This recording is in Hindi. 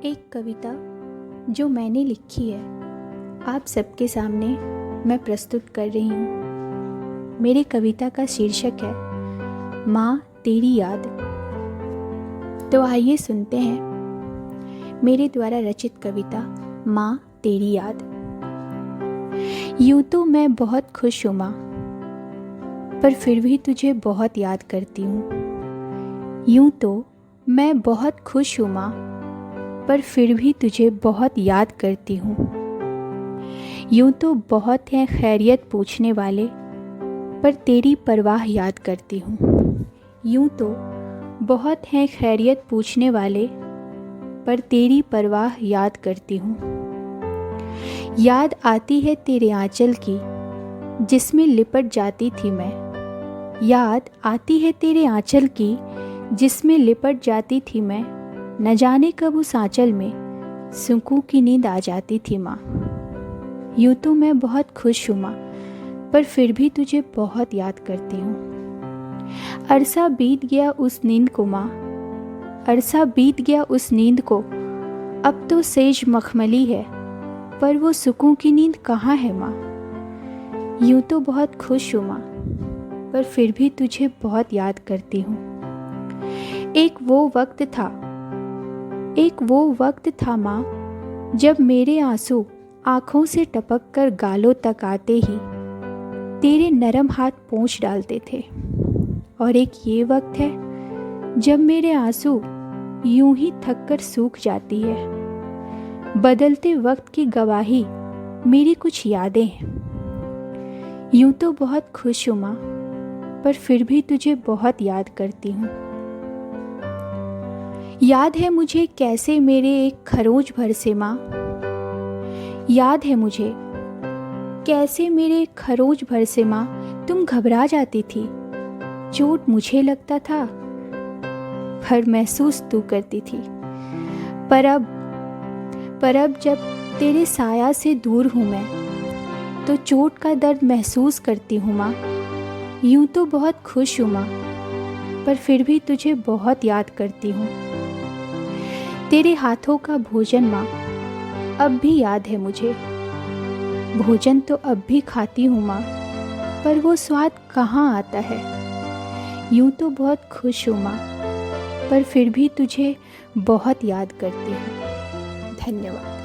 एक कविता जो मैंने लिखी है आप सबके सामने मैं प्रस्तुत कर रही हूँ। मेरी कविता का शीर्षक है माँ तेरी याद। तो आइए सुनते हैं मेरे द्वारा रचित कविता माँ तेरी याद। यूँ तो मैं बहुत खुश हूँ माँ, पर फिर भी तुझे बहुत याद करती हूँ। यूँ तो मैं बहुत खुश हूँ माँ, पर फिर भी तुझे बहुत याद करती हूँ। यूँ तो बहुत हैं खैरियत पूछने वाले, पर तेरी परवाह याद करती हूँ। यूँ तो बहुत हैं खैरियत पूछने वाले, पर तेरी परवाह याद करती हूँ। याद आती है तेरे आंचल की जिसमें लिपट जाती थी मैं। याद आती है तेरे आंचल की जिसमें लिपट जाती थी मैं। न जाने कब उस आंचल में सुकून की नींद आ जाती थी माँ। यूँ तो मैं बहुत खुश हूँ माँ, पर फिर भी तुझे बहुत याद करती हूँ। अरसा बीत गया उस नींद को माँ, अरसा बीत गया उस नींद को। अब तो सेज मखमली है, पर वो सुकून की नींद कहाँ है माँ। यूँ तो बहुत खुश हूँ माँ, पर फिर भी तुझे बहुत याद करती हूँ। एक वो वक्त था माँ, जब मेरे आंसू आँखों से टपक कर गालों तक आते ही तेरे नरम हाथ पोंछ डालते थे। और एक ये वक्त है जब मेरे आंसू यूं ही थक कर सूख जाती है। बदलते वक्त की गवाही मेरी कुछ यादें हैं। यूं तो बहुत खुश हूँ माँ, पर फिर भी तुझे बहुत याद करती हूँ। याद है मुझे कैसे मेरे एक खरोंच भर से माँ, याद है मुझे कैसे मेरे खरोंच भर से माँ तुम घबरा जाती थी। चोट मुझे लगता था, पर महसूस तू करती थी। पर अब जब तेरे साया से दूर हूँ मैं, तो चोट का दर्द महसूस करती हूँ माँ। यूँ तो बहुत खुश हूँ माँ, पर फिर भी तुझे बहुत याद करती हूँ। तेरे हाथों का भोजन माँ अब भी याद है मुझे। भोजन तो अब भी खाती हूँ माँ, पर वो स्वाद कहाँ आता है। यूँ तो बहुत खुश हूँ माँ, पर फिर भी तुझे बहुत याद करती हूँ। धन्यवाद।